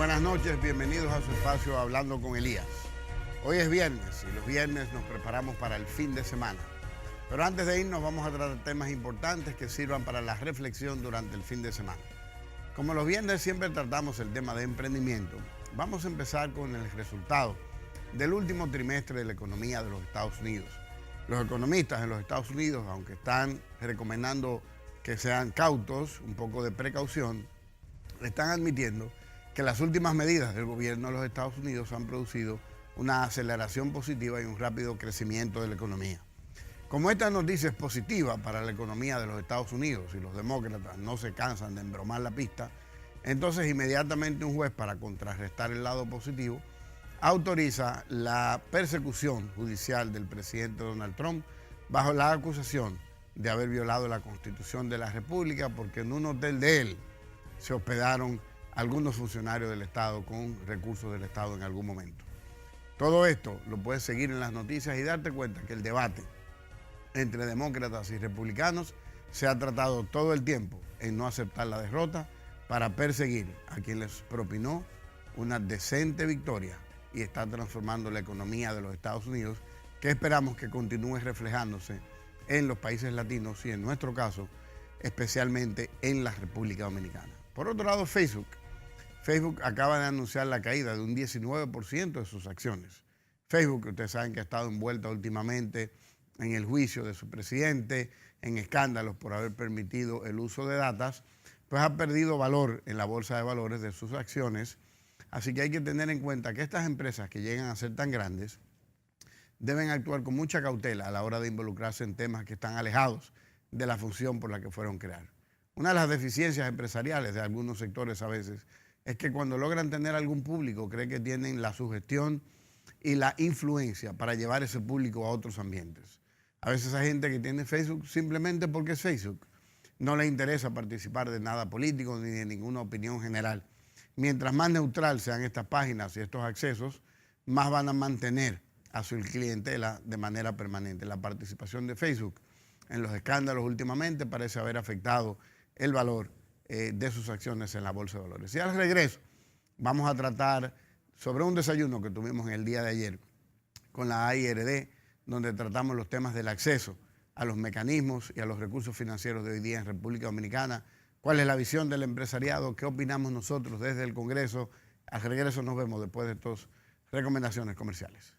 buenas noches, bienvenidos a su espacio Hablando con Elías. Hoy es viernes y los viernes nos preparamos para el fin de semana. Pero antes de irnos vamos a tratar temas importantes que sirvan para la reflexión durante el fin de semana. Como los viernes siempre tratamos el tema de emprendimiento, vamos a empezar con el resultado del último trimestre de la economía de los Estados Unidos. Los economistas en los Estados Unidos, aunque están recomendando que sean cautos, un poco de precaución, están admitiendo que las últimas medidas del gobierno de los Estados Unidos han producido una aceleración positiva y un rápido crecimiento de la economía. Como esta noticia es positiva para la economía de los Estados Unidos y los demócratas no se cansan de embromar la pista, entonces inmediatamente un juez, para contrarrestar el lado positivo, autoriza la persecución judicial del presidente Donald Trump bajo la acusación de haber violado la Constitución de la República porque en un hotel de él se hospedaron algunos funcionarios del Estado con recursos del Estado en algún momento. Todo esto lo puedes seguir en las noticias y darte cuenta que el debate entre demócratas y republicanos se ha tratado todo el tiempo en no aceptar la derrota para perseguir a quien les propinó una decente victoria y está transformando la economía de los Estados Unidos, que esperamos que continúe reflejándose en los países latinos y en nuestro caso, especialmente en la República Dominicana. Por otro lado, Facebook acaba de anunciar la caída de un 19% de sus acciones. Facebook, ustedes saben que ha estado envuelta últimamente en el juicio de su presidente, en escándalos por haber permitido el uso de datos, pues ha perdido valor en la bolsa de valores de sus acciones. Así que hay que tener en cuenta que estas empresas que llegan a ser tan grandes deben actuar con mucha cautela a la hora de involucrarse en temas que están alejados de la función por la que fueron creados. Una de las deficiencias empresariales de algunos sectores a veces es que cuando logran tener algún público creen que tienen la sugestión y la influencia para llevar ese público a otros ambientes. A veces hay gente que tiene Facebook simplemente porque es Facebook. No le interesa participar de nada político ni de ninguna opinión general. Mientras más neutral sean estas páginas y estos accesos, más van a mantener a su clientela de manera permanente. La participación de Facebook en los escándalos últimamente parece haber afectado el valor de sus acciones en la bolsa de valores. Y al regreso vamos a tratar sobre un desayuno que tuvimos en el día de ayer con la AIRD, donde tratamos los temas del acceso a los mecanismos y a los recursos financieros de hoy día en República Dominicana. ¿Cuál es la visión del empresariado? ¿Qué opinamos nosotros desde el Congreso? Al regreso nos vemos después de estas recomendaciones comerciales.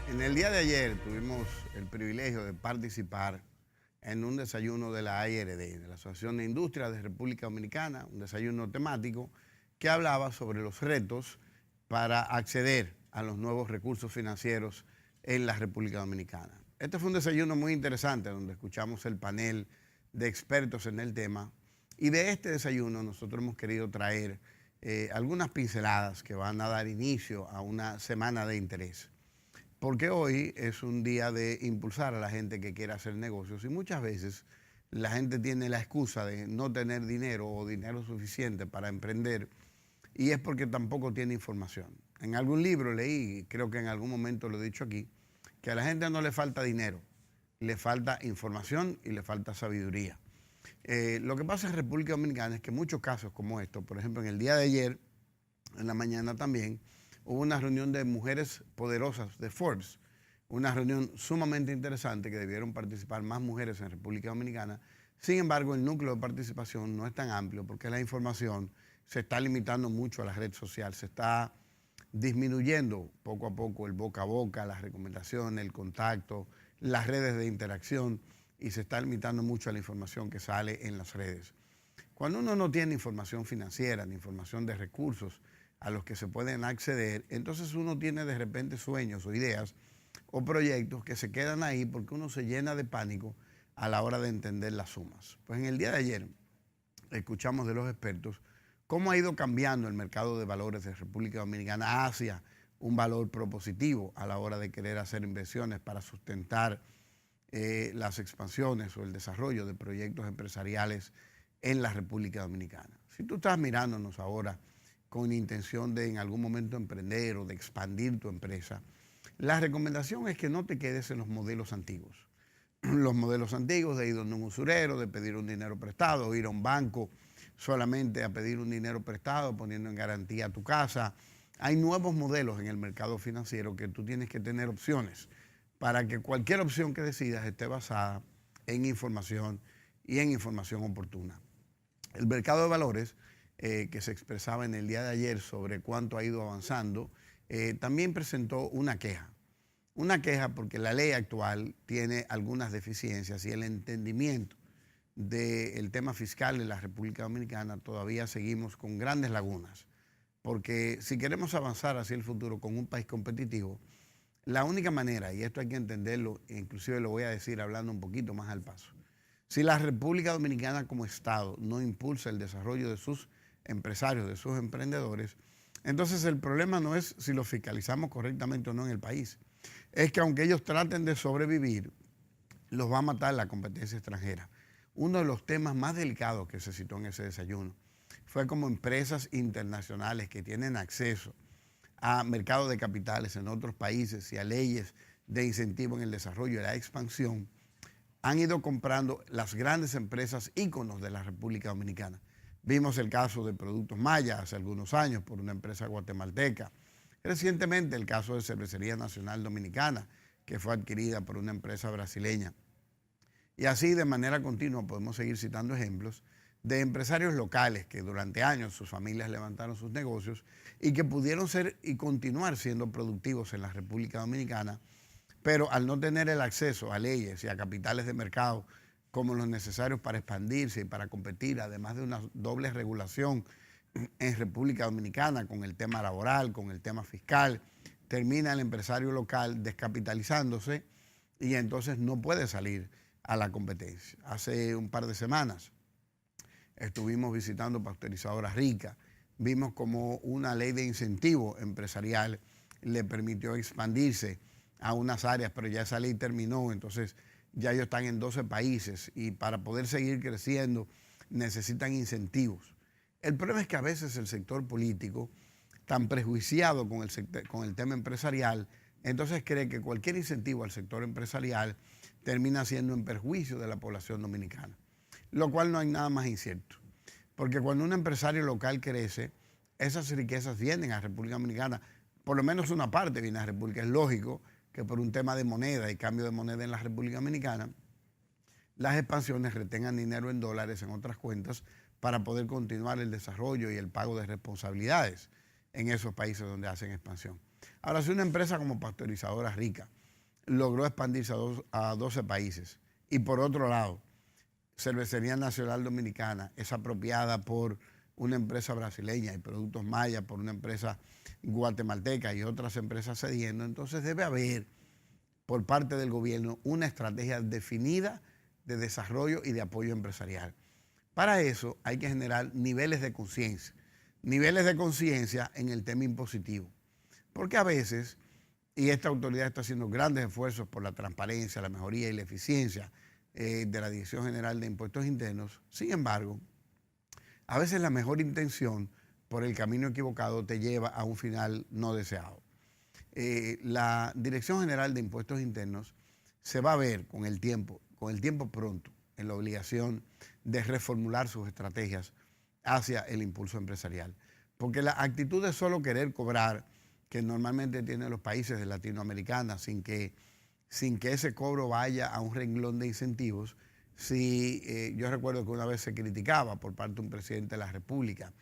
En el día de ayer tuvimos el privilegio de participar en un desayuno de la AIRD, de la Asociación de Industrias de República Dominicana, un desayuno temático que hablaba sobre los retos para acceder a los nuevos recursos financieros en la República Dominicana. Este fue un desayuno muy interesante donde escuchamos el panel de expertos en el tema y de este desayuno nosotros hemos querido traer algunas pinceladas que van a dar inicio a una semana de interés. Porque hoy es un día de impulsar a la gente que quiera hacer negocios y muchas veces la gente tiene la excusa de no tener dinero o dinero suficiente para emprender y es porque tampoco tiene información. En algún libro leí, creo que en algún momento lo he dicho aquí, que a la gente no le falta dinero, le falta información y le falta sabiduría. Lo que pasa en República Dominicana es que muchos casos como estos, por ejemplo en el día de ayer, en la mañana también, hubo una reunión de mujeres poderosas de Forbes, una reunión sumamente interesante que debieron participar más mujeres en República Dominicana. Sin embargo, el núcleo de participación no es tan amplio porque la información se está limitando mucho a la red social, se está disminuyendo poco a poco el boca a boca, las recomendaciones, el contacto, las redes de interacción y se está limitando mucho a la información que sale en las redes. Cuando uno no tiene información financiera ni información de recursos a los que se pueden acceder, entonces uno tiene de repente sueños o ideas o proyectos que se quedan ahí porque uno se llena de pánico a la hora de entender las sumas. Pues en el día de ayer escuchamos de los expertos cómo ha ido cambiando el mercado de valores de República Dominicana hacia un valor propositivo a la hora de querer hacer inversiones para sustentar las expansiones o el desarrollo de proyectos empresariales en la República Dominicana. Si tú estás mirándonos ahora con intención de en algún momento emprender o de expandir tu empresa, La recomendación es que no te quedes en los modelos antiguos. Los modelos antiguos de ir donde un usurero, de pedir un dinero prestado, ir a un banco solamente a pedir un dinero prestado, poniendo en garantía tu casa. Hay nuevos modelos en el mercado financiero que tú tienes que tener opciones para que cualquier opción que decidas esté basada en información y en información oportuna. El mercado de valores, que se expresaba en el día de ayer sobre cuánto ha ido avanzando, también presentó una queja. Una queja porque la ley actual tiene algunas deficiencias y el entendimiento del tema fiscal en la República Dominicana todavía seguimos con grandes lagunas. Porque si queremos avanzar hacia el futuro con un país competitivo, la única manera, y esto hay que entenderlo, inclusive lo voy a decir hablando un poquito más al paso, si la República Dominicana como Estado no impulsa el desarrollo de sus empresarios, de sus emprendedores, entonces el problema no es si lo fiscalizamos correctamente o no en el país. Es que aunque ellos traten de sobrevivir, los va a matar la competencia extranjera. Uno de los temas más delicados que se citó en ese desayuno fue como empresas internacionales que tienen acceso a mercados de capitales en otros países y a leyes de incentivo en el desarrollo y la expansión, han ido comprando las grandes empresas íconos de la República Dominicana. Vimos el caso de Productos Maya hace algunos años por una empresa guatemalteca. Recientemente el caso de Cervecería Nacional Dominicana, que fue adquirida por una empresa brasileña. Y así de manera continua podemos seguir citando ejemplos de empresarios locales que durante años sus familias levantaron sus negocios y que pudieron ser y continuar siendo productivos en la República Dominicana, pero al no tener el acceso a leyes y a capitales de mercado como los necesarios para expandirse y para competir, además de una doble regulación en República Dominicana con el tema laboral, con el tema fiscal, termina el empresario local descapitalizándose y entonces no puede salir a la competencia. Hace un par de semanas estuvimos visitando Pasteurizadoras Rica, vimos como una ley de incentivo empresarial le permitió expandirse a unas áreas, pero ya esa ley terminó, entonces ya ellos están en 12 países y para poder seguir creciendo necesitan incentivos. El problema es que a veces el sector político, tan prejuiciado con el tema empresarial, entonces cree que cualquier incentivo al sector empresarial termina siendo en perjuicio de la población dominicana, lo cual no hay nada más incierto. Porque cuando un empresario local crece, esas riquezas vienen a República Dominicana, por lo menos una parte viene a República. Es lógico que por un tema de moneda y cambio de moneda en la República Dominicana, las expansiones retengan dinero en dólares en otras cuentas para poder continuar el desarrollo y el pago de responsabilidades en esos países donde hacen expansión. Ahora, si una empresa como Pasteurizadoras Rica logró expandirse a 12 países y por otro lado, Cervecería Nacional Dominicana es apropiada por una empresa brasileña y Productos Maya por una empresa guatemalteca y otras empresas cediendo, entonces debe haber por parte del gobierno una estrategia definida de desarrollo y de apoyo empresarial. Para eso hay que generar niveles de conciencia en el tema impositivo, porque a veces, y esta autoridad está haciendo grandes esfuerzos por la transparencia, la mejoría y la eficiencia de la Dirección General de Impuestos Internos, sin embargo, a veces la mejor intención por el camino equivocado te lleva a un final no deseado. La Dirección General de Impuestos Internos se va a ver con el tiempo pronto, en la obligación de reformular sus estrategias hacia el impulso empresarial. Porque la actitud de solo querer cobrar, que normalmente tienen los países de Latinoamérica, sin que ese cobro vaya a un renglón de incentivos, yo recuerdo que una vez se criticaba por parte de un presidente de la República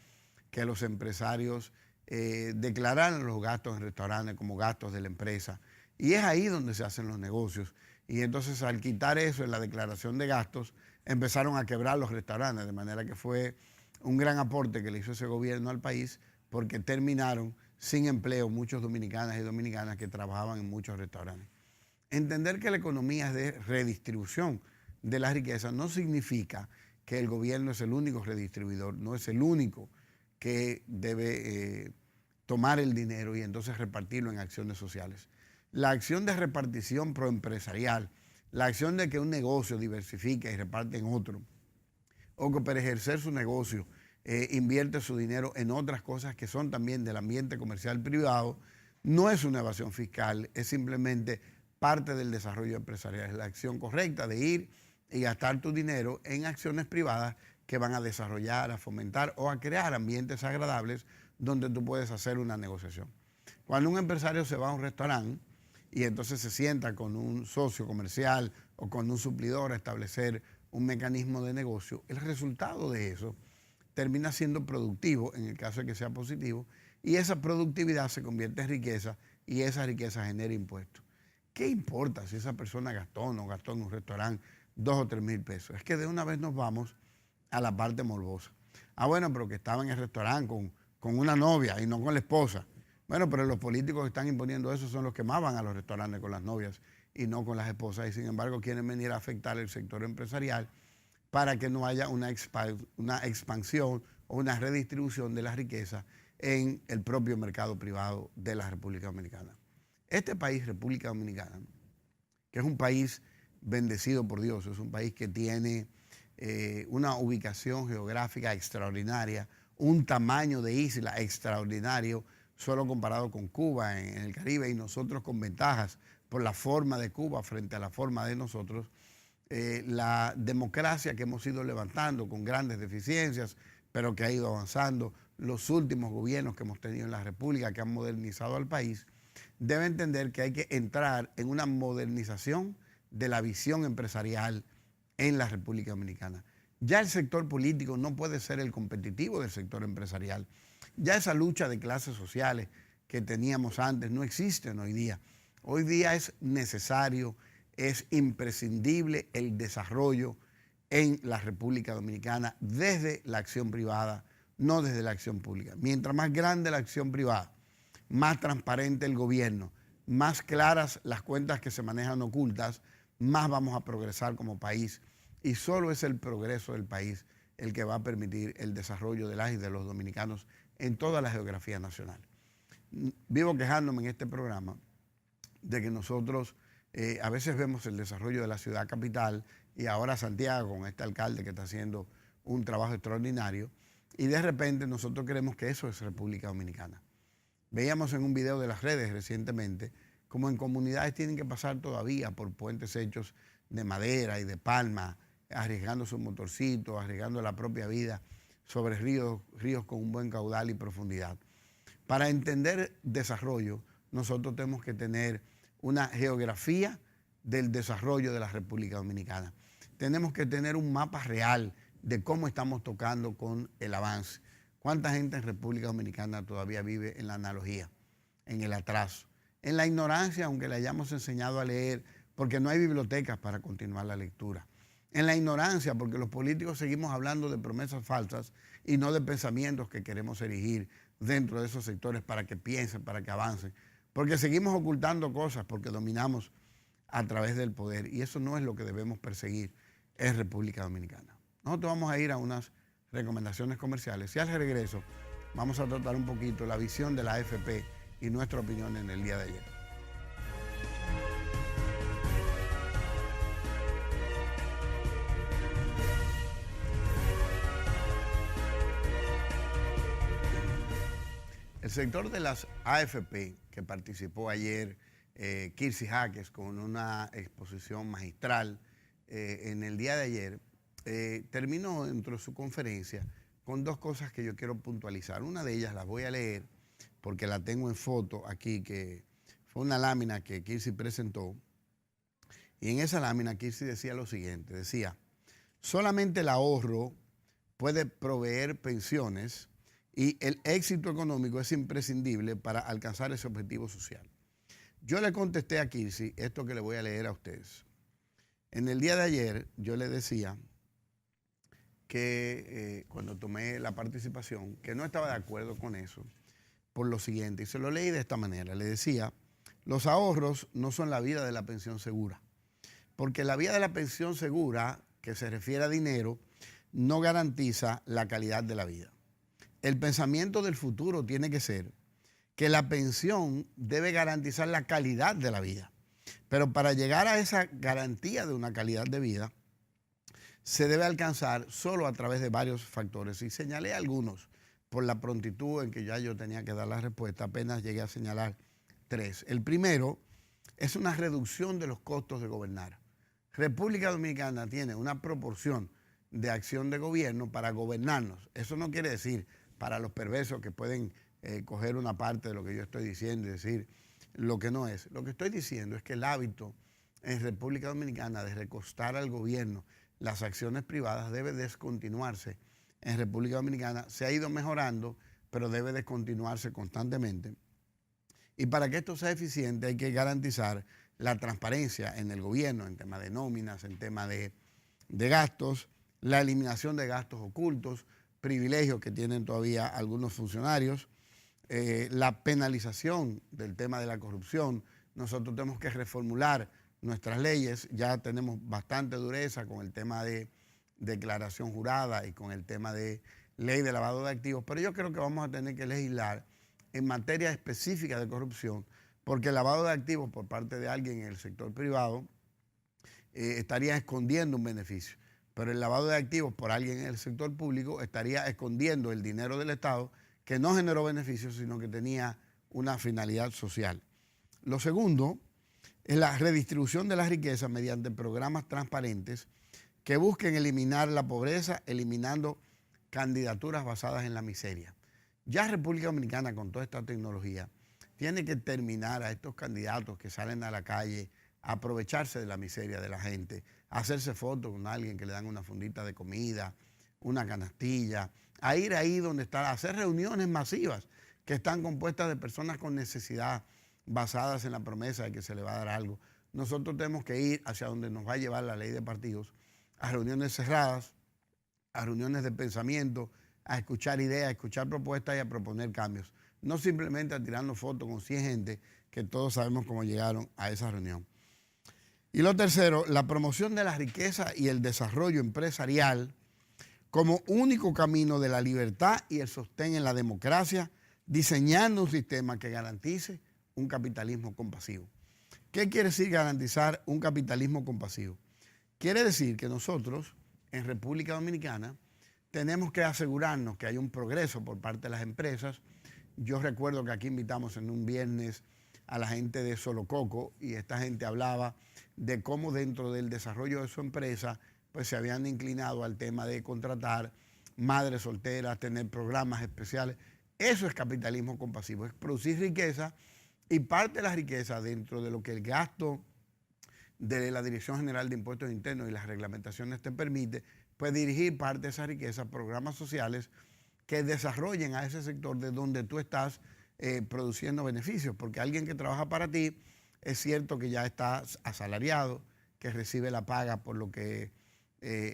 que los empresarios declararan los gastos en restaurantes como gastos de la empresa. Y es ahí donde se hacen los negocios. Y entonces al quitar eso en la declaración de gastos, empezaron a quebrar los restaurantes, de manera que fue un gran aporte que le hizo ese gobierno al país, porque terminaron sin empleo muchos dominicanas y dominicanas que trabajaban en muchos restaurantes. Entender que la economía es de redistribución de la riqueza no significa que el gobierno es el único redistribuidor, no es el único que debe tomar el dinero y entonces repartirlo en acciones sociales. La acción de repartición proempresarial, la acción de que un negocio diversifique y reparte en otro, o que para ejercer su negocio invierte su dinero en otras cosas que son también del ambiente comercial privado, No es una evasión fiscal, es simplemente parte del desarrollo empresarial. Es la acción correcta de ir y gastar tu dinero en acciones privadas que van a desarrollar, a fomentar o a crear ambientes agradables donde tú puedes hacer una negociación. Cuando un empresario se va a un restaurante y entonces se sienta con un socio comercial o con un suplidor a establecer un mecanismo de negocio, el resultado de eso termina siendo productivo, en el caso de que sea positivo, y esa productividad se convierte en riqueza y esa riqueza genera impuestos. ¿Qué importa si esa persona gastó o no gastó en un restaurante 2 o 3 mil pesos? Es que de una vez nos vamos a la parte morbosa. Ah, bueno, pero que estaba en el restaurante con una novia y no con la esposa. Bueno, pero los políticos que están imponiendo eso son los que más van a los restaurantes con las novias y no con las esposas, y sin embargo quieren venir a afectar el sector empresarial para que no haya una expansión o una redistribución de la riqueza en el propio mercado privado de la República Dominicana. Este país, República Dominicana, que es un país bendecido por Dios, es un país que tiene una ubicación geográfica extraordinaria, un tamaño de isla extraordinario, solo comparado con Cuba en el Caribe, y nosotros con ventajas por la forma de Cuba frente a la forma de nosotros. La democracia que hemos ido levantando con grandes deficiencias, pero que ha ido avanzando, los últimos gobiernos que hemos tenido en la República que han modernizado al país, debe entender que hay que entrar en una modernización de la visión empresarial en la República Dominicana. Ya el sector político no puede ser el competitivo del sector empresarial. Ya esa lucha de clases sociales que teníamos antes no existen hoy día. Hoy día es necesario, es imprescindible el desarrollo en la República Dominicana desde la acción privada, no desde la acción pública. Mientras más grande la acción privada, más transparente el gobierno, más claras las cuentas que se manejan ocultas, más vamos a progresar como país. Y solo es el progreso del país el que va a permitir el desarrollo de las y de los dominicanos en toda la geografía nacional. Vivo quejándome en este programa de que nosotros a veces vemos el desarrollo de la ciudad capital y ahora Santiago con este alcalde que está haciendo un trabajo extraordinario, y de repente nosotros creemos que eso es República Dominicana. Veíamos en un video de las redes recientemente como en comunidades tienen que pasar todavía por puentes hechos de madera y de palma, arriesgando su motorcito, arriesgando la propia vida sobre ríos con un buen caudal y profundidad. Para entender desarrollo, nosotros tenemos que tener una geografía del desarrollo de la República Dominicana. Tenemos que tener un mapa real de cómo estamos tocando con el avance. ¿Cuánta gente en República Dominicana todavía vive en la analogía, en el atraso, en la ignorancia, aunque le hayamos enseñado a leer, porque no hay bibliotecas para continuar la lectura? En la ignorancia, porque los políticos seguimos hablando de promesas falsas y no de pensamientos que queremos erigir dentro de esos sectores para que piensen, para que avancen. Porque seguimos ocultando cosas, porque dominamos a través del poder. Y eso no es lo que debemos perseguir en República Dominicana. Nosotros vamos a ir a unas recomendaciones comerciales y al regreso vamos a tratar un poquito la visión de la AFP y nuestra opinión en el día de ayer. El sector de las AFP, que participó ayer Kirsi Jaques con una exposición magistral en el día de ayer, terminó dentro de su conferencia con dos cosas que yo quiero puntualizar. Una de ellas la voy a leer porque la tengo en foto aquí, que fue una lámina que Kirsi presentó. Y en esa lámina Kirsi decía lo siguiente, decía: solamente el ahorro puede proveer pensiones y el éxito económico es imprescindible para alcanzar ese objetivo social. Yo le contesté a Kirsi esto que le voy a leer a ustedes. En el día de ayer yo le decía que cuando tomé la participación, que no estaba de acuerdo con eso, por lo siguiente, y se lo leí de esta manera, le decía: los ahorros no son la vida de la pensión segura, porque la vida de la pensión segura, que se refiere a dinero, no garantiza la calidad de la vida. El pensamiento del futuro tiene que ser que la pensión debe garantizar la calidad de la vida. Pero para llegar a esa garantía de una calidad de vida, se debe alcanzar solo a través de varios factores. Y señalé algunos por la prontitud en que ya yo tenía que dar la respuesta. Apenas llegué a señalar tres. El primero es una reducción de los costos de gobernar. República Dominicana tiene una proporción de acción de gobierno para gobernarnos. Eso no quiere decir para los perversos que pueden coger una parte de lo que yo estoy diciendo y decir lo que no es. Lo que estoy diciendo es que el hábito en República Dominicana de recostar al gobierno las acciones privadas debe descontinuarse. En República Dominicana se ha ido mejorando, pero debe descontinuarse constantemente. Y para que esto sea eficiente hay que garantizar la transparencia en el gobierno, en tema de nóminas, en tema de gastos, la eliminación de gastos ocultos, privilegios que tienen todavía algunos funcionarios, la penalización del tema de la corrupción. Nosotros tenemos que reformular nuestras leyes, ya tenemos bastante dureza con el tema de declaración jurada y con el tema de ley de lavado de activos, pero yo creo que vamos a tener que legislar en materia específica de corrupción, porque el lavado de activos por parte de alguien en el sector privado estaría escondiendo un beneficio, pero el lavado de activos por alguien en el sector público estaría escondiendo el dinero del Estado que no generó beneficios, sino que tenía una finalidad social. Lo segundo es la redistribución de la riqueza mediante programas transparentes que busquen eliminar la pobreza, eliminando candidaturas basadas en la miseria. Ya República Dominicana, con toda esta tecnología, tiene que terminar a estos candidatos que salen a la calle a aprovecharse de la miseria de la gente, a hacerse fotos con alguien que le dan una fundita de comida, una canastilla, a ir ahí donde está, a hacer reuniones masivas que están compuestas de personas con necesidad, basadas en la promesa de que se le va a dar algo. Nosotros tenemos que ir hacia donde nos va a llevar la ley de partidos, a reuniones cerradas, a reuniones de pensamiento, a escuchar ideas, a escuchar propuestas y a proponer cambios. No simplemente a tirarnos fotos con 100 gente que todos sabemos cómo llegaron a esa reunión. Y lo tercero, la promoción de la riqueza y el desarrollo empresarial como único camino de la libertad y el sostén en la democracia, diseñando un sistema que garantice un capitalismo compasivo. ¿Qué quiere decir garantizar un capitalismo compasivo? Quiere decir que nosotros, en República Dominicana, tenemos que asegurarnos que hay un progreso por parte de las empresas. Yo recuerdo que aquí invitamos en un viernes a la gente de Solococo y esta gente hablaba de cómo dentro del desarrollo de su empresa pues se habían inclinado al tema de contratar madres solteras, tener programas especiales. Eso es capitalismo compasivo, es producir riqueza y parte de la riqueza dentro de lo que el gasto de la Dirección General de Impuestos Internos y las reglamentaciones te permite, pues dirigir parte de esa riqueza a programas sociales que desarrollen a ese sector de donde tú estás produciendo beneficios, porque alguien que trabaja para ti es cierto que ya está asalariado, que recibe la paga por lo que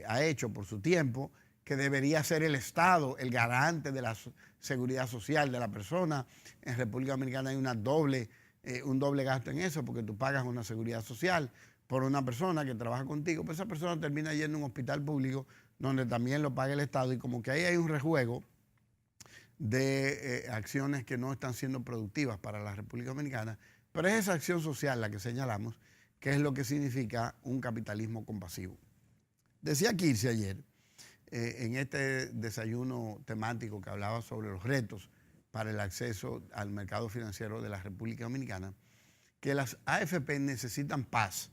ha hecho, por su tiempo, que debería ser el Estado el garante de la seguridad social de la persona. En República Dominicana hay un doble gasto en eso, porque tú pagas una seguridad social por una persona que trabaja contigo, pues esa persona termina yendo a un hospital público donde también lo paga el Estado y como que ahí hay un rejuego de acciones que no están siendo productivas para la República Dominicana, pero es esa acción social la que señalamos, que es lo que significa un capitalismo compasivo. Decía Kirsi ayer, en este desayuno temático que hablaba sobre los retos para el acceso al mercado financiero de la República Dominicana, que las AFP necesitan paz.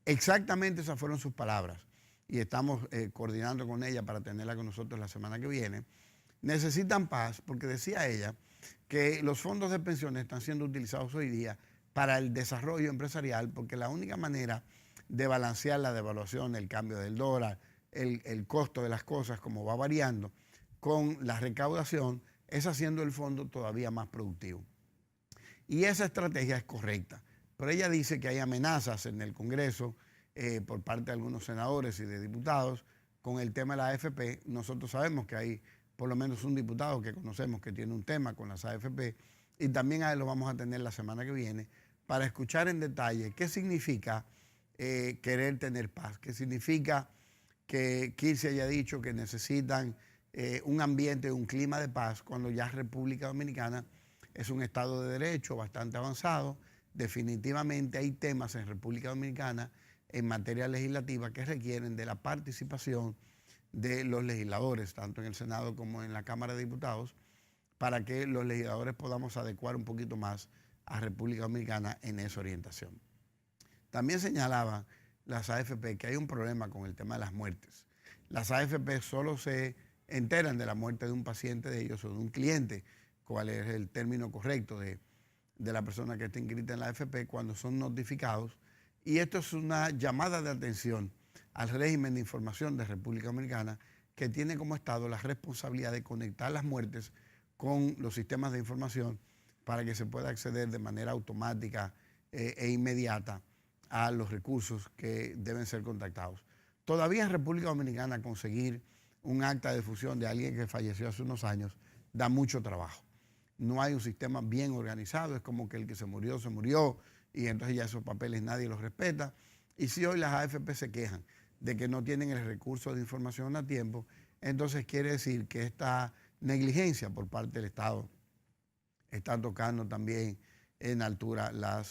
Exactamente esas fueron sus palabras y estamos coordinando con ella para tenerla con nosotros la semana que viene. Necesitan paz porque decía ella que los fondos de pensiones están siendo utilizados hoy día para el desarrollo empresarial porque la única manera de balancear la devaluación, el cambio del dólar, el costo de las cosas como va variando con la recaudación es haciendo el fondo todavía más productivo. Y esa estrategia es correcta. Pero ella dice que hay amenazas en el Congreso por parte de algunos senadores y de diputados con el tema de la AFP. Nosotros sabemos que hay por lo menos un diputado que conocemos que tiene un tema con las AFP y también a él lo vamos a tener la semana que viene para escuchar en detalle qué significa querer tener paz, qué significa que Kirsi haya dicho que necesitan un ambiente, un clima de paz cuando ya República Dominicana es un Estado de Derecho bastante avanzado. Definitivamente hay temas en República Dominicana en materia legislativa que requieren de la participación de los legisladores, tanto en el Senado como en la Cámara de Diputados, para que los legisladores podamos adecuar un poquito más a República Dominicana en esa orientación. También señalaban las AFP que hay un problema con el tema de las muertes. Las AFP solo se enteran de la muerte de un paciente de ellos o de un cliente, cuál es el término correcto de la persona que está inscrita en la AFP, cuando son notificados. Y esto es una llamada de atención al régimen de información de República Dominicana, que tiene como Estado la responsabilidad de conectar las muertes con los sistemas de información para que se pueda acceder de manera automática e inmediata a los recursos que deben ser contactados. Todavía en República Dominicana conseguir un acta de fusión de alguien que falleció hace unos años da mucho trabajo. No hay un sistema bien organizado, es como que el que se murió, y entonces ya esos papeles nadie los respeta. Y si hoy las AFP se quejan de que no tienen el recurso de información a tiempo, entonces quiere decir que esta negligencia por parte del Estado está tocando también en altura la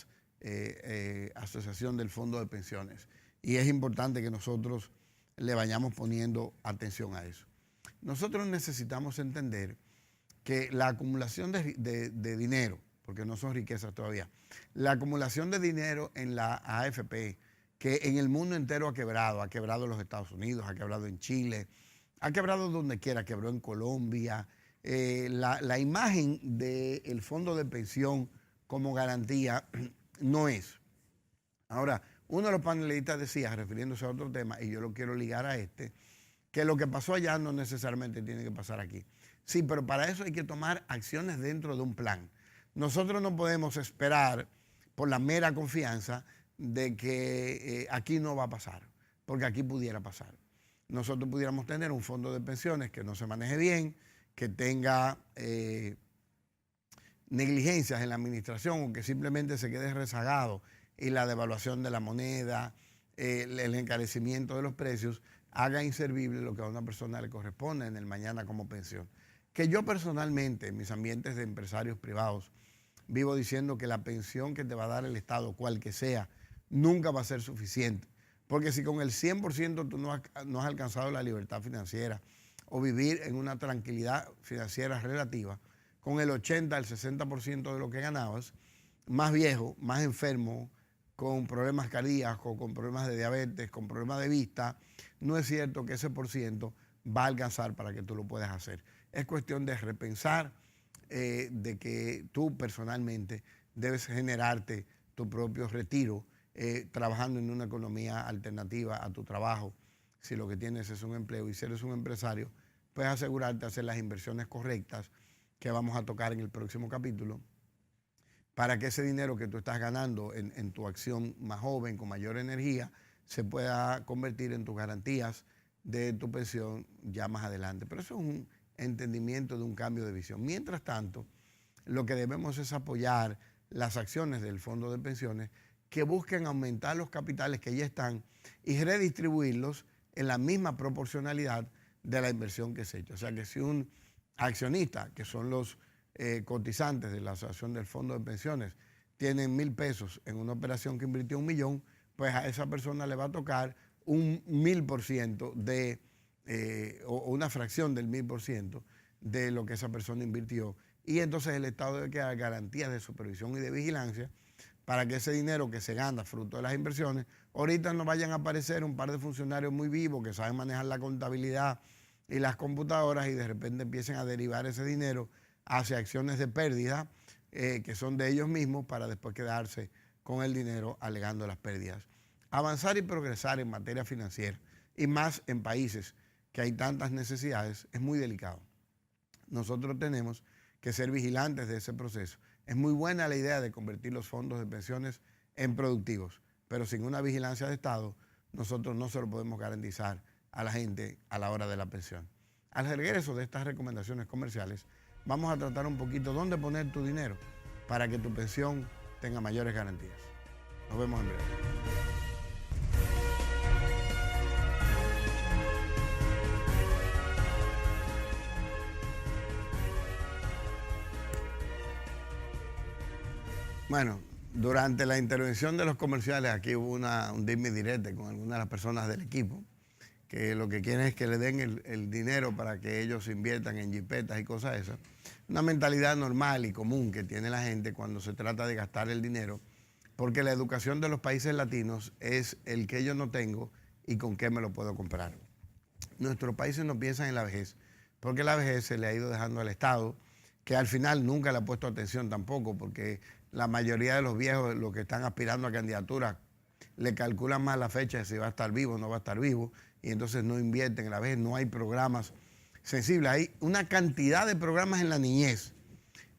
Asociación del Fondo de Pensiones. Y es importante que nosotros le vayamos poniendo atención a eso. Nosotros necesitamos entender que la acumulación de dinero, porque no son riquezas todavía, la acumulación de dinero en la AFP, que en el mundo entero ha quebrado en los Estados Unidos, ha quebrado en Chile, ha quebrado donde quiera, quebró en Colombia. La imagen del fondo de pensión como garantía no es. Ahora, uno de los panelistas decía, refiriéndose a otro tema, y yo lo quiero ligar a este, que lo que pasó allá no necesariamente tiene que pasar aquí. Sí, pero para eso hay que tomar acciones dentro de un plan. Nosotros no podemos esperar por la mera confianza de que aquí no va a pasar, porque aquí pudiera pasar. Nosotros pudiéramos tener un fondo de pensiones que no se maneje bien, que tenga negligencias en la administración o que simplemente se quede rezagado y la devaluación de la moneda, el encarecimiento de los precios, haga inservible lo que a una persona le corresponde en el mañana como pensión. Que yo personalmente, en mis ambientes de empresarios privados, vivo diciendo que la pensión que te va a dar el Estado, cual que sea, nunca va a ser suficiente. Porque si con el 100% tú no has alcanzado la libertad financiera o vivir en una tranquilidad financiera relativa, con el 80, el 60% de lo que ganabas, más viejo, más enfermo, con problemas cardíacos, con problemas de diabetes, con problemas de vista, no es cierto que ese % va a alcanzar para que tú lo puedas hacer. Es cuestión de repensar, de que tú personalmente debes generarte tu propio retiro, trabajando en una economía alternativa a tu trabajo. Si lo que tienes es un empleo y si eres un empresario, puedes asegurarte de hacer las inversiones correctas que vamos a tocar en el próximo capítulo, para que ese dinero que tú estás ganando en tu acción más joven, con mayor energía, se pueda convertir en tus garantías de tu pensión ya más adelante. Pero eso es un entendimiento de un cambio de visión. Mientras tanto, lo que debemos es apoyar las acciones del Fondo de Pensiones que busquen aumentar los capitales que ya están y redistribuirlos en la misma proporcionalidad de la inversión que se ha hecho. O sea que si un accionista, que son los cotizantes de la Asociación del Fondo de Pensiones, tienen 1,000 pesos en una operación que invirtió 1 millón, pues a esa persona le va a tocar un 1000% o una fracción del 1000% de lo que esa persona invirtió. Y entonces el Estado debe dar garantías de supervisión y de vigilancia para que ese dinero que se gana fruto de las inversiones, ahorita no vayan a aparecer un par de funcionarios muy vivos que saben manejar la contabilidad y las computadoras y de repente empiecen a derivar ese dinero hacia acciones de pérdida que son de ellos mismos para después quedarse con el dinero alegando las pérdidas. Avanzar y progresar en materia financiera y más en países que hay tantas necesidades es muy delicado. Nosotros tenemos que ser vigilantes de ese proceso. Es muy buena la idea de convertir los fondos de pensiones en productivos, pero sin una vigilancia de Estado, nosotros no se lo podemos garantizar a la gente a la hora de la pensión. Al regreso de estas recomendaciones comerciales, vamos a tratar un poquito dónde poner tu dinero para que tu pensión tenga mayores garantías. Nos vemos en breve. Bueno, durante la intervención de los comerciales aquí hubo un dime y direte con algunas de las personas del equipo que lo que quieren es que le den el dinero para que ellos inviertan en jipetas y cosas esas. Una mentalidad normal y común que tiene la gente cuando se trata de gastar el dinero, porque la educación de los países latinos es el que yo no tengo y con qué me lo puedo comprar. Nuestros países no piensan en la vejez, porque la vejez se le ha ido dejando al Estado, que al final nunca le ha puesto atención tampoco, porque la mayoría de los viejos, los que están aspirando a candidaturas, le calculan más la fecha de si va a estar vivo o no va a estar vivo, y entonces no invierten en la vejez, no hay programas sensibles. Hay una cantidad de programas en la niñez,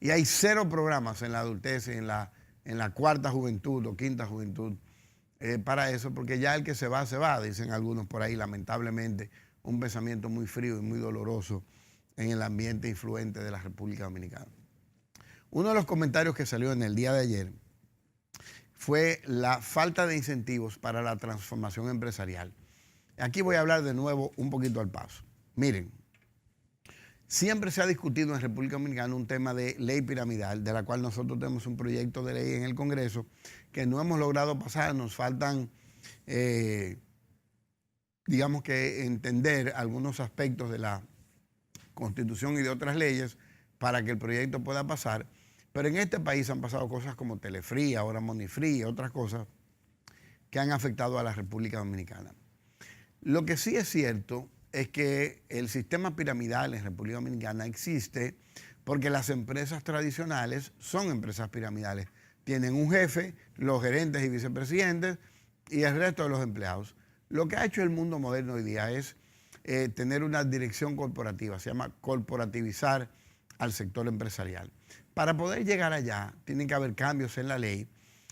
y hay 0 programas en la adultez, en la cuarta juventud o quinta juventud, para eso, porque ya el que se va, dicen algunos por ahí, lamentablemente, un pensamiento muy frío y muy doloroso en el ambiente influente de la República Dominicana. Uno de los comentarios que salió en el día de ayer fue la falta de incentivos para la transformación empresarial. Aquí voy a hablar de nuevo un poquito al paso. Miren, siempre se ha discutido en República Dominicana un tema de ley piramidal, de la cual nosotros tenemos un proyecto de ley en el Congreso que no hemos logrado pasar. Nos faltan, digamos que, entender algunos aspectos de la Constitución y de otras leyes para que el proyecto pueda pasar. Pero en este país han pasado cosas como Telefree, ahora Moneyfree y otras cosas que han afectado a la República Dominicana. Lo que sí es cierto es que el sistema piramidal en República Dominicana existe porque las empresas tradicionales son empresas piramidales. Tienen un jefe, los gerentes y vicepresidentes y el resto de los empleados. Lo que ha hecho el mundo moderno hoy día es tener una dirección corporativa, se llama corporativizar al sector empresarial. Para poder llegar allá, tienen que haber cambios en la ley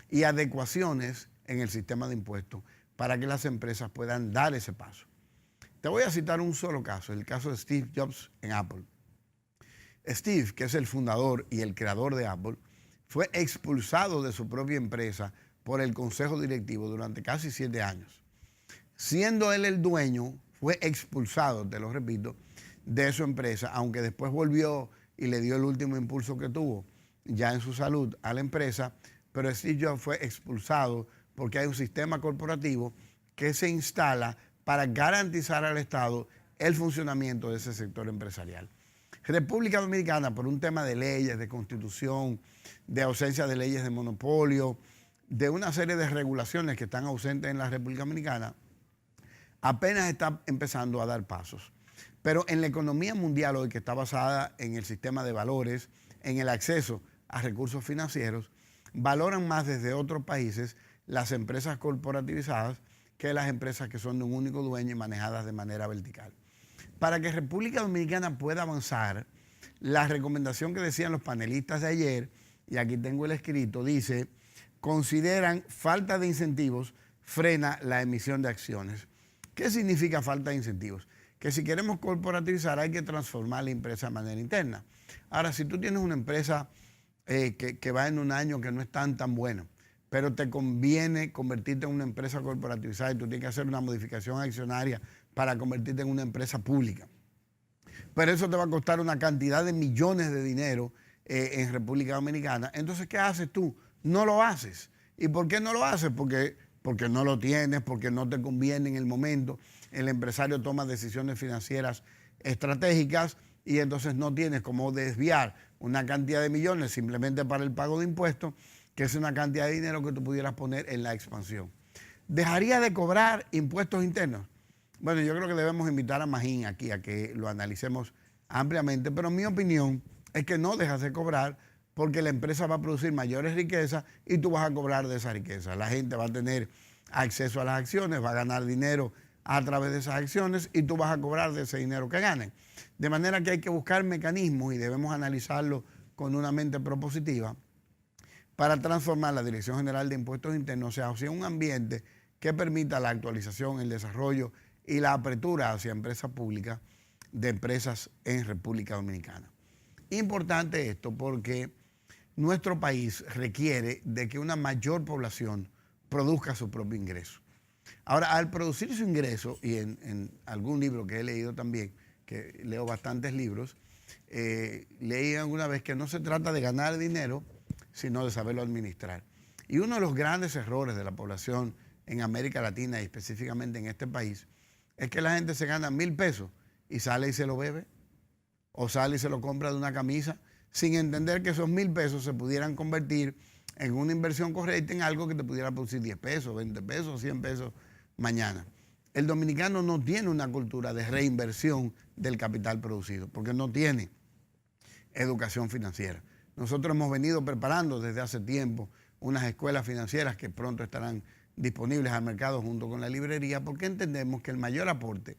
y adecuaciones en el sistema de impuestos para que las empresas puedan dar ese paso. Te voy a citar un solo caso, el caso de Steve Jobs en Apple. Steve, que es el fundador y el creador de Apple, fue expulsado de su propia empresa por el consejo directivo durante casi 7 años. Siendo él el dueño, fue expulsado, te lo repito, de su empresa, aunque después volvió y le dio el último impulso que tuvo ya en su salud a la empresa, pero Steve Jobs fue expulsado porque hay un sistema corporativo que se instala para garantizar al Estado el funcionamiento de ese sector empresarial. República Dominicana, por un tema de leyes, de constitución, de ausencia de leyes de monopolio, de una serie de regulaciones que están ausentes en la República Dominicana, apenas está empezando a dar pasos. Pero en la economía mundial hoy, que está basada en el sistema de valores, en el acceso a recursos financieros, valoran más desde otros países las empresas corporativizadas que las empresas que son de un único dueño y manejadas de manera vertical. Para que República Dominicana pueda avanzar, la recomendación que decían los panelistas de ayer, y aquí tengo el escrito, dice: consideran falta de incentivos frena la emisión de acciones. ¿Qué significa falta de incentivos? Que si queremos corporativizar hay que transformar la empresa de manera interna. Ahora, si tú tienes una empresa que va en un año que no es tan buena, pero te conviene convertirte en una empresa corporativizada y tú tienes que hacer una modificación accionaria para convertirte en una empresa pública, pero eso te va a costar una cantidad de millones de dinero en República Dominicana. Entonces, ¿qué haces tú? No lo haces. ¿Y por qué no lo haces? Porque no lo tienes, porque no te conviene en el momento. El empresario toma decisiones financieras estratégicas y entonces no tienes cómo desviar una cantidad de millones simplemente para el pago de impuestos, que es una cantidad de dinero que tú pudieras poner en la expansión. ¿Dejaría de cobrar impuestos internos? Bueno, yo creo que debemos invitar a Magín aquí a que lo analicemos ampliamente, pero mi opinión es que no dejas de cobrar porque la empresa va a producir mayores riquezas y tú vas a cobrar de esa riqueza. La gente va a tener acceso a las acciones, va a ganar dinero a través de esas acciones y tú vas a cobrar de ese dinero que ganen. De manera que hay que buscar mecanismos y debemos analizarlo con una mente propositiva para transformar la Dirección General de Impuestos Internos hacia un ambiente que permita la actualización, el desarrollo y la apertura hacia empresas públicas de empresas en República Dominicana. Importante esto porque nuestro país requiere de que una mayor población produzca su propio ingreso. Ahora, al producir su ingreso, y en algún libro que he leído también, que leo bastantes libros, leí alguna vez que no se trata de ganar dinero, sino de saberlo administrar. Y uno de los grandes errores de la población en América Latina y específicamente en este país es que la gente se gana 1.000 pesos y sale y se lo bebe, o sale y se lo compra de una camisa, sin entender que esos 1.000 pesos se pudieran convertir en una inversión correcta en algo que te pudiera producir 10 pesos, 20 pesos, 100 pesos mañana. El dominicano no tiene una cultura de reinversión del capital producido, porque no tiene educación financiera. Nosotros hemos venido preparando desde hace tiempo unas escuelas financieras que pronto estarán disponibles al mercado junto con la librería, porque entendemos que el mayor aporte,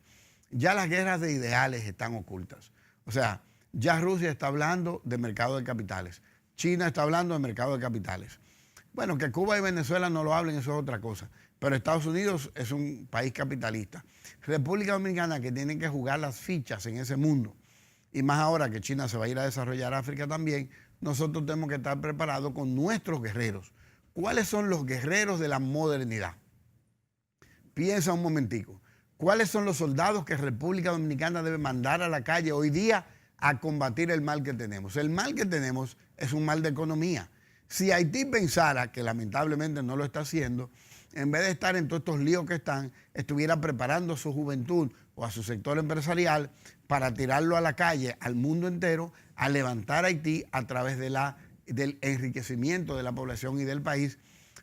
ya las guerras de ideales están ocultas. O sea, ya Rusia está hablando de mercado de capitales, China está hablando de mercado de capitales. Bueno, que Cuba y Venezuela no lo hablen, eso es otra cosa, pero Estados Unidos es un país capitalista. República Dominicana, que tiene que jugar las fichas en ese mundo, y más ahora que China se va a ir a desarrollar África también, nosotros tenemos que estar preparados con nuestros guerreros. ¿Cuáles son los guerreros de la modernidad? Piensa un momentico. ¿Cuáles son los soldados que República Dominicana debe mandar a la calle hoy día a combatir el mal que tenemos? El mal que tenemos es un mal de economía. Si Haití pensara, que lamentablemente no lo está haciendo, en vez de estar en todos estos líos que están, estuviera preparando a su juventud o a su sector empresarial para tirarlo a la calle, al mundo entero, a levantar a Haití a través del enriquecimiento de la población y del país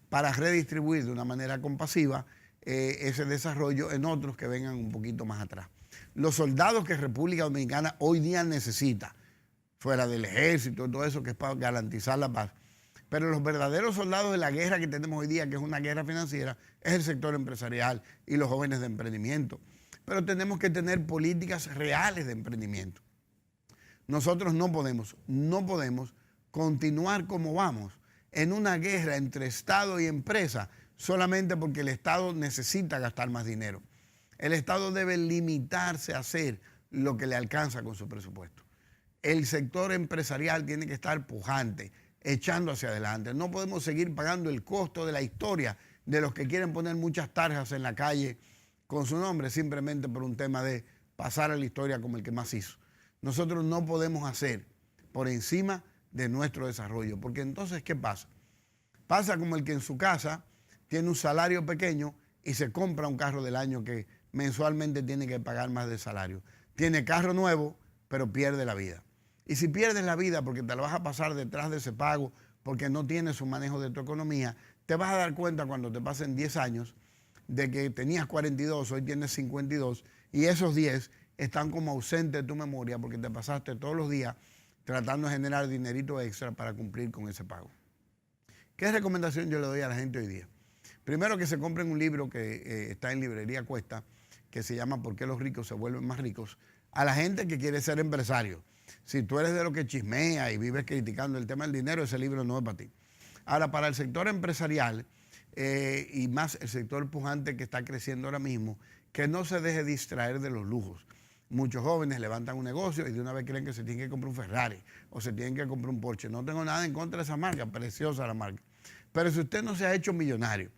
para redistribuir de una manera compasiva ese desarrollo en otros que vengan un poquito más atrás. Los soldados que República Dominicana hoy día necesita, fuera del ejército y todo eso, que es para garantizar la paz, pero los verdaderos soldados de la guerra que tenemos hoy día, que es una guerra financiera, es el sector empresarial y los jóvenes de emprendimiento. Pero tenemos que tener políticas reales de emprendimiento. Nosotros no podemos continuar como vamos en una guerra entre Estado y empresa solamente porque el Estado necesita gastar más dinero. El Estado debe limitarse a hacer lo que le alcanza con su presupuesto. El sector empresarial tiene que estar pujante, echando hacia adelante. No podemos seguir pagando el costo de la historia de los que quieren poner muchas tarjas en la calle con su nombre simplemente por un tema de pasar a la historia como el que más hizo. Nosotros no podemos hacer por encima de nuestro desarrollo, porque entonces, ¿qué pasa? Pasa como el que en su casa tiene un salario pequeño y se compra un carro del año que mensualmente tiene que pagar más de salario. Tiene carro nuevo, pero pierde la vida. Y si pierdes la vida porque te la vas a pasar detrás de ese pago, porque no tienes un manejo de tu economía, te vas a dar cuenta cuando te pasen 10 años de que tenías 42, hoy tienes 52, y esos 10 están como ausentes de tu memoria porque te pasaste todos los días tratando de generar dinerito extra para cumplir con ese pago. ¿Qué recomendación yo le doy a la gente hoy día? Primero, que se compren un libro que está en Librería Cuesta, que se llama ¿Por qué los ricos se vuelven más ricos? A la gente que quiere ser empresario. Si tú eres de los que chismea y vives criticando el tema del dinero, ese libro no es para ti. Ahora, para el sector empresarial y más el sector pujante que está creciendo ahora mismo, que no se deje distraer de los lujos. Muchos jóvenes levantan un negocio y de una vez creen que se tienen que comprar un Ferrari o se tienen que comprar un Porsche. No tengo nada en contra de esa marca, preciosa la marca. Pero si usted no se ha hecho millonario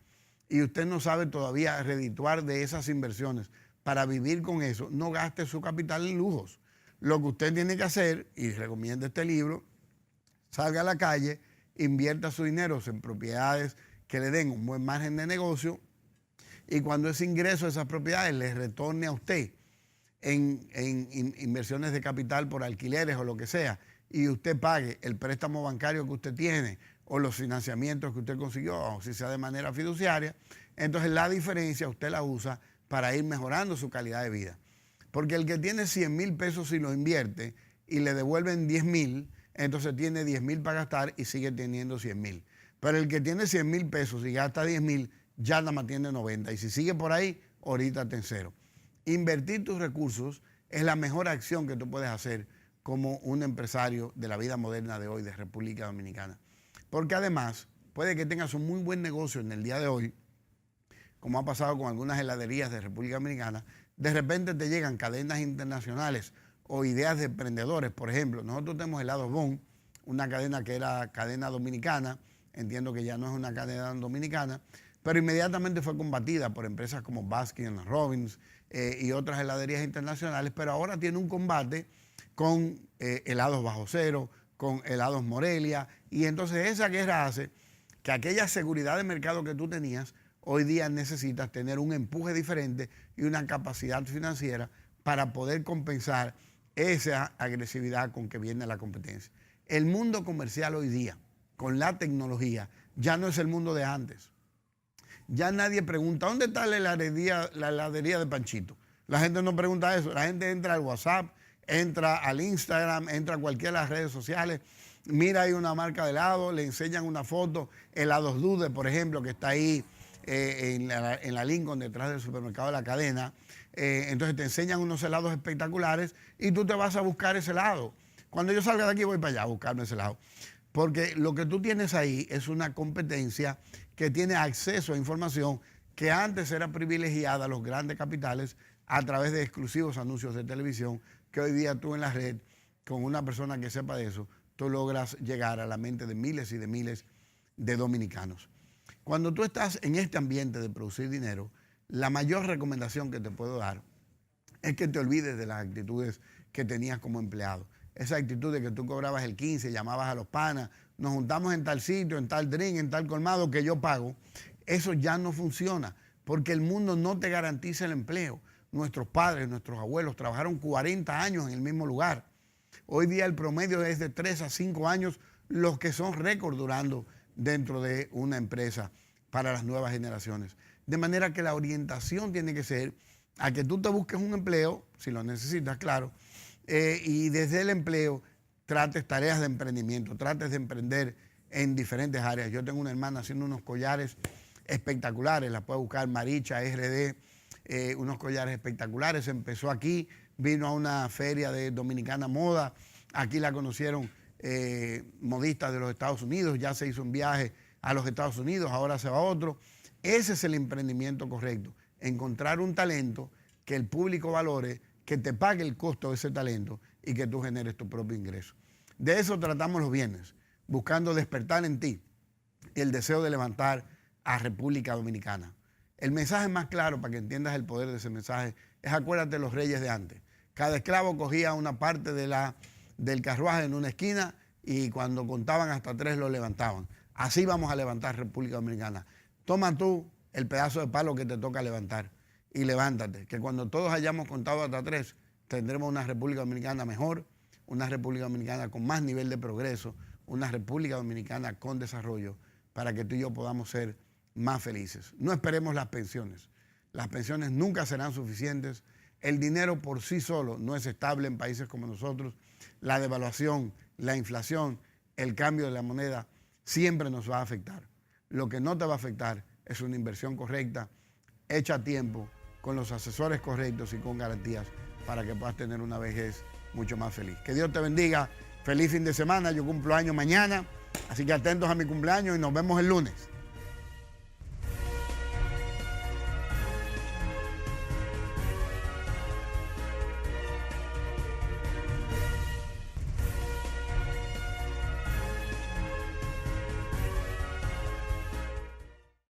y usted no sabe todavía redituar de esas inversiones para vivir con eso, no gaste su capital en lujos. Lo que usted tiene que hacer, y recomiendo este libro, salga a la calle, invierta su dinero en propiedades que le den un buen margen de negocio y cuando ese ingreso de esas propiedades le retorne a usted en inversiones de capital por alquileres o lo que sea, y usted pague el préstamo bancario que usted tiene o los financiamientos que usted consiguió, o si sea de manera fiduciaria, entonces la diferencia usted la usa para ir mejorando su calidad de vida. Porque el que tiene 100,000 pesos y los invierte y le devuelven 10,000, entonces tiene 10,000 para gastar y sigue teniendo 100,000. Pero el que tiene 100,000 pesos y gasta 10,000, ya nada más tiene 90. Y si sigue por ahí, ahorita está en cero. Invertir tus recursos es la mejor acción que tú puedes hacer como un empresario de la vida moderna de hoy, de República Dominicana. Porque además, puede que tengas un muy buen negocio en el día de hoy, como ha pasado con algunas heladerías de República Dominicana. De repente te llegan cadenas internacionales o ideas de emprendedores. Por ejemplo, nosotros tenemos Helados Bon, una cadena que era cadena dominicana, entiendo que ya no es una cadena dominicana, pero inmediatamente fue combatida por empresas como Baskin Robbins y otras heladerías internacionales, pero ahora tiene un combate con helados Bajo Cero, con helados Morelia, y entonces esa guerra hace que aquella seguridad de mercado que tú tenías, hoy día necesitas tener un empuje diferente y una capacidad financiera para poder compensar esa agresividad con que viene la competencia. El mundo comercial hoy día, con la tecnología, ya no es el mundo de antes. Ya nadie pregunta, ¿dónde está la heladería de Panchito? La gente no pregunta eso. La gente entra al WhatsApp, entra al Instagram, entra a cualquiera de las redes sociales, mira ahí una marca de helado, le enseñan una foto, Helados Dude, por ejemplo, que está ahí en la Lincoln, detrás del supermercado de la cadena. Entonces te enseñan unos helados espectaculares y tú te vas a buscar ese helado. Cuando yo salga de aquí voy para allá a buscarme ese helado. Porque lo que tú tienes ahí es una competencia que tiene acceso a información que antes era privilegiada a los grandes capitales a través de exclusivos anuncios de televisión, que hoy día tú en la red, con una persona que sepa de eso, tú logras llegar a la mente de miles y de miles de dominicanos. Cuando tú estás en este ambiente de producir dinero, la mayor recomendación que te puedo dar es que te olvides de las actitudes que tenías como empleado. Esa actitud de que tú cobrabas el 15, llamabas a los panas, nos juntamos en tal sitio, en tal drink, en tal colmado que yo pago. Eso ya no funciona porque el mundo no te garantiza el empleo. Nuestros padres, nuestros abuelos trabajaron 40 años en el mismo lugar. Hoy día el promedio es de 3 a 5 años los que son récord durando dentro de una empresa para las nuevas generaciones. De manera que la orientación tiene que ser a que tú te busques un empleo, si lo necesitas, claro, y desde el empleo trates tareas de emprendimiento, trates de emprender en diferentes áreas. Yo tengo una hermana haciendo unos collares espectaculares, la puede buscar Maricha, RD, unos collares espectaculares. Empezó aquí, vino a una feria de Dominicana Moda, aquí la conocieron modistas de los Estados Unidos, ya se hizo un viaje a los Estados Unidos, ahora se va a otro. Ese es el emprendimiento correcto, encontrar un talento que el público valore, que te pague el costo de ese talento y que tú generes tu propio ingreso. De eso tratamos los viernes, buscando despertar en ti el deseo de levantar a República Dominicana. El mensaje más claro para que entiendas el poder de ese mensaje es: acuérdate de los reyes de antes. Cada esclavo cogía una parte del carruaje en una esquina y cuando contaban hasta 3 lo levantaban. Así vamos a levantar República Dominicana. Toma tú el pedazo de palo que te toca levantar y levántate, que cuando todos hayamos contado hasta 3, tendremos una República Dominicana mejor, una República Dominicana con más nivel de progreso, una República Dominicana con desarrollo, para que tú y yo podamos ser más felices. No esperemos las pensiones. Las pensiones nunca serán suficientes. El dinero por sí solo no es estable en países como nosotros. La devaluación, la inflación, el cambio de la moneda siempre nos va a afectar. Lo que no te va a afectar es una inversión correcta, hecha a tiempo, con los asesores correctos y con garantías para que puedas tener una vejez mucho más feliz. Que Dios te bendiga. Feliz fin de semana. Yo cumplo años mañana, así que atentos a mi cumpleaños y nos vemos el lunes.